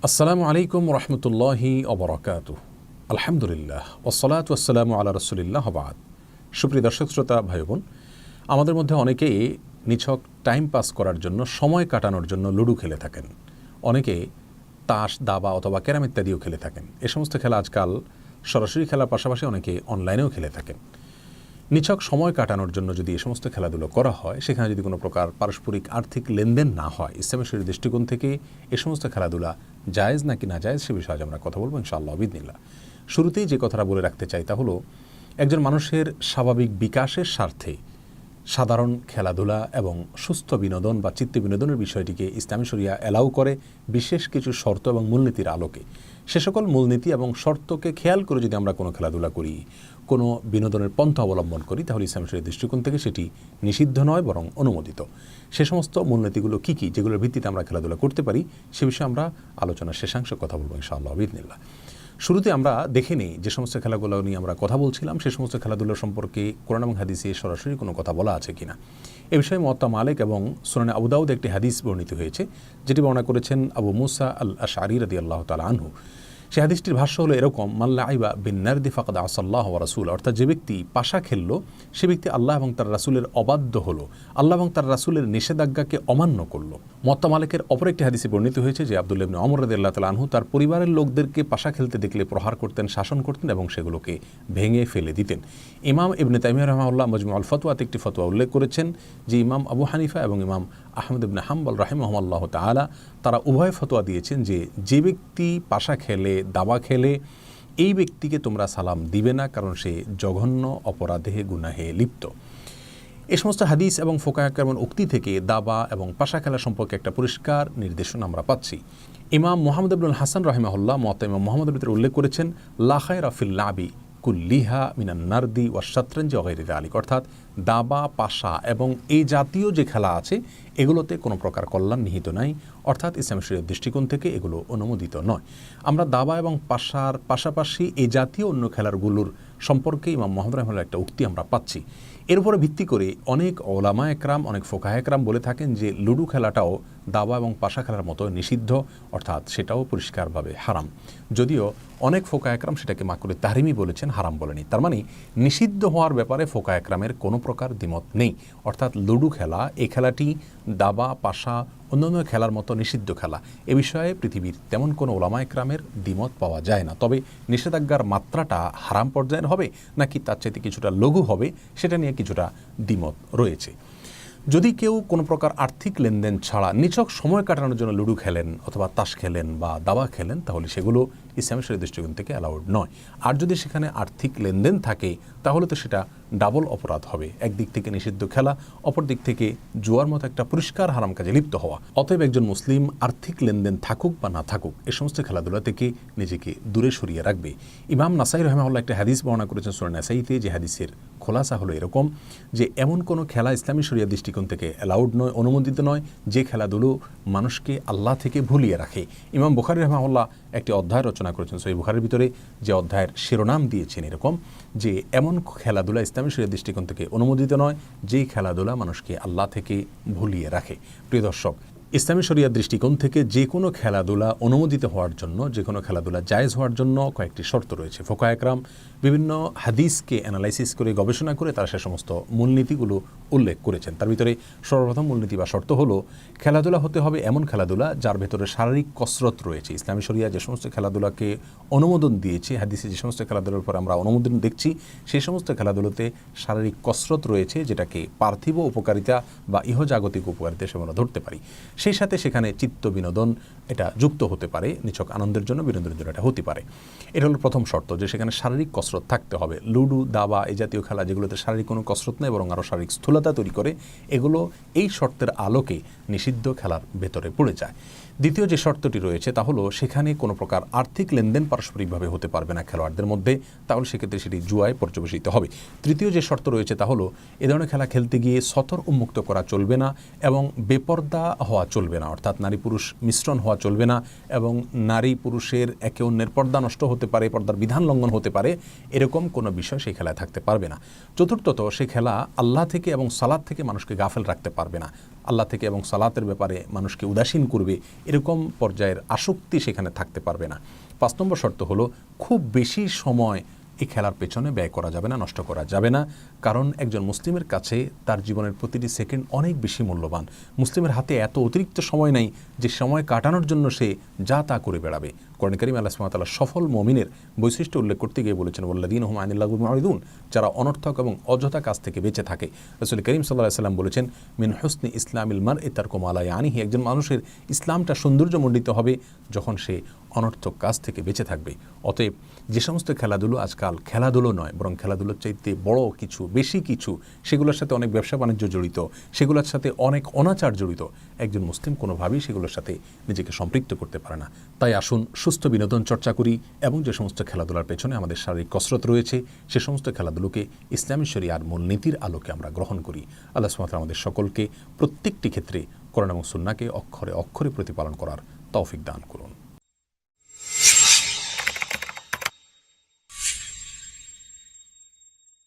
আসসালামু আলাইকুম রহমতুল্লাহি ওবরাকাতুহ। আলহামদুলিল্লাহ ওয়াসসালাতু ওয়াসসালামু আলা রাসূলিল্লাহ ওয়া বা'দ। সুপ্রিয় দর্শক শ্রোতা ভাই বোন, আমাদের মধ্যে অনেকেই নিছক টাইম পাস করার জন্য, সময় কাটানোর জন্য লুডো খেলে থাকেন। অনেকে তাস, দাবা অথবা ক্যারাম ইত্যাদিও খেলে থাকেন। এ সমস্ত খেলা আজকাল সরাসরি খেলার পাশাপাশি অনেকে অনলাইনেও খেলে থাকেন। নিছক সময় কাটানোর জন্য যদি এই সমস্ত খেলাধুলো করা হয়, সেখানে যদি কোনো প্রকার পারস্পরিক আর্থিক লেনদেন না হয়, ইসলামের শরীয়তের দৃষ্টিকোণ থেকে এ সমস্ত খেলাধুলা জায়েজ নাকি না জায়েজ সে বিষয়ে আজ আমরা কথা বলবো ইনশাআল্লাহ বিইذনিল্লাহ। শুরুতেই যে কথাটা বলে রাখতে চাই তা হলো, একজন মানুষের স্বাভাবিক বিকাশের স্বার্থে সাধারণ খেলাধুলা এবং সুস্থ বিনোদন বা চিত্ত বিনোদনের বিষয়টিকে ইসলামী শরিয়া অ্যালাউ করে বিশেষ কিছু শর্ত এবং মূলনীতির আলোকে। সে সকল মূলনীতি এবং শর্তকে খেয়াল করে যদি আমরা কোনো খেলাধুলা করি, কোনো বিনোদনের পন্থা অবলম্বন করি, তাহলে ইসলামী শরিয়ার দৃষ্টিকোণ থেকে সেটি নিষিদ্ধ নয় বরং অনুমোদিত। সে সমস্ত মূলনীতিগুলো কী কী, যেগুলোর ভিত্তিতে আমরা খেলাধুলা করতে পারি, সে বিষয়ে আমরা আলোচনার শেষাংশে কথা বলবো ইনশাআল্লাহ বিইذনিল্লাহ। শুরুতে আমরা দেখে নিই যে সমস্ত খেলাগুলো নিয়ে আমরা কথা বলছিলাম, সে সমস্ত খেলাধুলা সম্পর্কে কোরআন এবং হাদিসে সরাসরি কোনো কথা বলা আছে কিনা। এ বিষয়ে মুওয়াত্তা মালিক এবং সুনানে আবু দাউদ একটি হাদিস বর্ণিত হয়েছে, যেটি বর্ণনা করেছেন আবু মুসা আল আশআরী রাদিয়াল্লাহু তাআলা আনহু। সে হাদিসটির ভাষ্য হলো এরকম: মান লাইবা বিন নারদি ফাকাদ আসাল্লাহ ওয়া রাসূল, অর্থাৎ যে ব্যক্তি পাশা খেললো সে ব্যক্তি আল্লাহ এবং তার রাসূলের অবাধ্য হলো, আল্লাহ এবং তার রাসূলের নিষেধাজ্ঞাকে অমান্য করলো। মুওয়াত্তা মালিকের অপর একটি হাদিসে বর্ণিত হয়েছে যে আব্দুল্লাহ ইবনে ওমর রাদিয়াল্লাহু তাআলা আনহু তার পরিবারের লোকদেরকে পাশা খেলতে দেখলে প্রহার করতেন, শাসন করতেন এবং সেগুলোকে ভেঙে ফেলে দিতেন। ইমাম ইবনে তাইমিয়া রাহিমাহুল্লাহ মাজমুউল ফতওয়াতে একটি ফতোয়া উল্লেখ করেছেন যে ইমাম আবু হানিফা এবং ইমাম আহমদ ইবনে হাম্বল রাহিমাহুল্লাহ তাআলা তারা উভয় ফতোয়া দিয়েছেন যে ব্যক্তি পাশা খেলে, দাবা খেলে, এই ব্যক্তিকে তোমরা সালাম দিবে না, কারণ সে জঘন্য অপরাধে গুনাহে লিপ্ত। এই সমস্ত হাদিস এবং ফোকাহে কেরামের উক্তি থেকে দাবা এবং পাশা খেলা সম্পর্কে একটা পরিষ্কার নির্দেশনা আমরা পাচ্ছি। ইমাম মুহাম্মদ ইবনুল হাসান রাহিমাহুল্লাহ মুওয়াত্তা ইমাম মুহাম্মদের ভিতরে উল্লেখ করেছেন লা খায়রা ফিল লাবি কুল্লিহা মিনান নারদি ওয়া শাতরাঞ্জি ওয়া গায়রি যালিক, অর্থাৎ দাবা, পাশা এবং এই জাতীয় যে খেলা আছে এগুলোতে কোনো প্রকার কল্যাণ নিহিত নাই, অর্থাৎ ইসলামী শরীয়তের দৃষ্টিকোণ থেকে এগুলো অনুমোদিত নয়। আমরা দাবা এবং পাশার পাশাপাশি এই জাতীয় অন্য খেলাগুলোর সম্পর্কে ইমাম মুহাম্মদ রাহিমাহুল্লাহ একটা উক্তি আমরা পাচ্ছি। এর উপরে ভিত্তি করে অনেক ওলামা একরাম, অনেক ফোকাহে একরাম বলে থাকেন যে লুডো খেলাটাও দাবা এবং পাশা খেলার মতো নিষিদ্ধ, অর্থাৎ সেটাও পরিষ্কারভাবে হারাম। যদিও অনেক ফোকাহে একরাম সেটাকে মাকরুহে তাহরিমি বলেছেন, হারাম বলেনি। তার মানে নিষিদ্ধ হওয়ার ব্যাপারে ফোকাহে একরামের কোনো প্রকার দ্বিমত নেই, অর্থাৎ লুডো খেলা, এই খেলাটি দাবা, পাশা, অন্যান্য খেলার মতো নিষিদ্ধ খেলা। এ বিষয়ে পৃথিবীর তেমন কোনো ওলামা একরামের দ্বিমত পাওয়া যায় না। তবে নিষেধাজ্ঞার মাত্রাটা হারাম পর্যায়ের হবে নাকি তার চাইতে কিছুটা লঘু হবে, সেটা নিয়ে কিছুটা দ্বিমত রয়েছে। যদি কেউ কোনো প্রকার আর্থিক লেনদেন ছাড়া নিছক সময় কাটানোর জন্য লুডো খেলেন অথবা তাস খেলেন বা দাবা খেলেন, তাহলে সেগুলো ইসলামী শরীয়তের দৃষ্টিকোণ থেকে অ্যালাউড নয়। আর যদি সেখানে আর্থিক লেনদেন থাকে তাহলে তো সেটা ডাবল অপরাধ হবে। একদিক থেকে নিষিদ্ধ খেলা, অপর দিক থেকে জুয়ার মতো একটা পরিষ্কার হারাম কাজে লিপ্ত হওয়া। অতএব একজন মুসলিম আর্থিক লেনদেন থাকুক বা না থাকুক, এই সমস্ত খেলাধুলা থেকে নিজেকে দূরে সরিয়ে রাখবে। ইমাম নাসাই রাহিমাহুল্লাহ একটা হাদিস বর্ণনা করেছেন সূরা নাসাইতে, যে হাদিসের খোলাসা হলো এরকম যে এমন কোনো খেলা ইসলামী শরিয়ার দৃষ্টিকোণ থেকে অ্যালাউড নয়, অনুমোদিত নয়, যে খেলাধুলো মানুষকে আল্লাহ থেকে ভুলিয়ে রাখে। ইমাম বুখারী রাহিমাহুল্লাহ একটি অধ্যায় রচনা করেছেন সহিহ বুখারীর ভিতরে, যে অধ্যায়ের শিরোনাম দিয়েছেন এরকম যে এমন খেলাধুলা ইসলামী শরিয়ার দৃষ্টিকোণ থেকে অনুমোদিত নয়, যেই খেলাধুলা মানুষকে আল্লাহ থেকে ভুলিয়ে রাখে। প্রিয় দর্শক, ইসলামী শরিয়ার দৃষ্টিকোণ থেকে যে কোনো খেলাধুলা অনুমোদিত হওয়ার জন্য, যে কোনো খেলাধুলা জায়েজ হওয়ার জন্য কয়েকটি শর্ত রয়েছে। ফোকাহে একরাম বিভিন্ন হাদিসকে অ্যানালাইসিস করে, গবেষণা করে তারা সে সমস্ত মূলনীতিগুলো উল্লেখ করেছেন। তার ভিতরে সর্বপ্রথম মূলনীতি বা শর্ত হলো, খেলাধুলা হতে হবে এমন খেলাধুলা যার ভেতরে শারীরিক কসরত রয়েছে। ইসলামী শরিয়া যে সমস্ত খেলাধুলাকে অনুমোদন দিয়েছে, হাদিসে যে সমস্ত খেলাধুলার উপর আমরা অনুমোদন দেখছি, সেই সমস্ত খেলাধুলোতে শারীরিক কসরত রয়েছে, যেটাকে পার্থিব উপকারিতা বা ইহজাগতিক উপকারিতা হিসেবে আমরা ধরতে পারি। সেই সাথে সেখানে চিত্ত বিনোদন এটা যুক্ত হতে পারে, নিছক আনন্দের জন্য, বিনোদনের জন্য এটা হতে পারে। এটা হলো প্রথম শর্ত, যে সেখানে শারীরিক কসরত থাকতে হবে। লুডো, দাবা এই জাতীয় খেলা যেগুলোতে শারীরিক কোনো কসরত নেই বরং আরও শারীরিক স্থূলতা তৈরি করে, এগুলো এই শর্তের আলোকে নিষিদ্ধ খেলার ভেতরে পড়ে যায়। দ্বিতীয় যে শর্তটি রয়েছে তা হলো, সেখানে কোনো প্রকার আর্থিক লেনদেন পারস্পরিকভাবে হতে পারবে না খেলোয়াড়দের মধ্যে, তাহলে সেক্ষেত্রে সেটি জুয়ায় পর্যবেসিত হবে। তৃতীয় যে শর্ত রয়েছে তা হলো, এ ধরনের খেলা খেলতে গিয়ে সতর উন্মুক্ত করা চলবে না এবং বেপর্দা হওয়া চলবে না, অর্থাৎ নারী পুরুষ মিশ্রণ হওয়া চলবে না এবং নারী পুরুষের একে অন্যের পর্দা নষ্ট হতে পারে, পর্দার বিধান লঙ্ঘন হতে পারে, এরকম কোনো বিষয় সেই খেলায় থাকতে পারবে না। চতুর্থত, সে খেলা আল্লাহ থেকে এবং সালাত থেকে মানুষকে গাফেল রাখতে পারবে না, আল্লাহ থেকে এবং সালাতের ব্যাপারে মানুষকে উদাসীন করবে, এরকম পর্যায়ের আসক্তি সেখানে থাকতে পারবে না। 5 নম্বর শর্ত হলো খুব বেশি সময় এই খেলার পেছনে ব্যয় করা যাবে না, নষ্ট করা যাবে না। কারণ একজন মুসলিমের কাছে তার জীবনের প্রতিটি সেকেন্ড অনেক বেশি মূল্যবান। মুসলিমের হাতে এত অতিরিক্ত সময় নেই যে সময় কাটানোর জন্য সে যা তা করে বেড়াবে। কোরআন কারীমে আল্লাহ সুবহানাহু ওয়া তাআলা সফল মুমিনের বৈশিষ্ট্য উল্লেখ করতে গিয়ে বলেছেন, ওয়াল্লাযীনা হুম আনিল লাগবি মুরিদুন, যারা অনর্থক এবং অযথা কাজ থেকে বেঁচে থাকে। রাসূল করিম সাল্লাল্লাহু আলাইহি ওয়াসাল্লাম বলেছেন, মিন হুসনি ইসলামিল মারই তারকু মা লা ইয়ানিহি, একজন মানুষের ইসলামটা সৌন্দর্যমণ্ডিত হবে যখন সে অনর্থক কাজ থেকে বেঁচে থাকবে। অতএব যে সমস্ত খেলাধুলো আজকাল খেলাধুলো নয়, বরং খেলাধুলোর চাইতে বড় কিছু, বেশি কিছু, সেগুলোর সাথে অনেক ব্যবসা বাণিজ্য জড়িত, সেগুলোর সাথে অনেক অনাচার জড়িত, একজন মুসলিম কোনোভাবেই সেগুলোর সাথে নিজেকে সম্পৃক্ত করতে পারে না। তাই আসুন সুস্থ বিনোদন চর্চা করি এবং যে সমস্ত খেলাধুলার পেছনে আমাদের শারীরিক কসরত রয়েছে সে সমস্ত খেলাধুলোকে ইসলামী শরিয়ার মূলনীতির আলোকে আমরা গ্রহণ করি। আল্লাহ সুবহানাহু ওয়া তাআলা আমাদের সকলকে প্রত্যেকটি ক্ষেত্রে কোরআন এবং সুন্নাহকে অক্ষরে অক্ষরে প্রতিপালন করার তৌফিক দান করুন।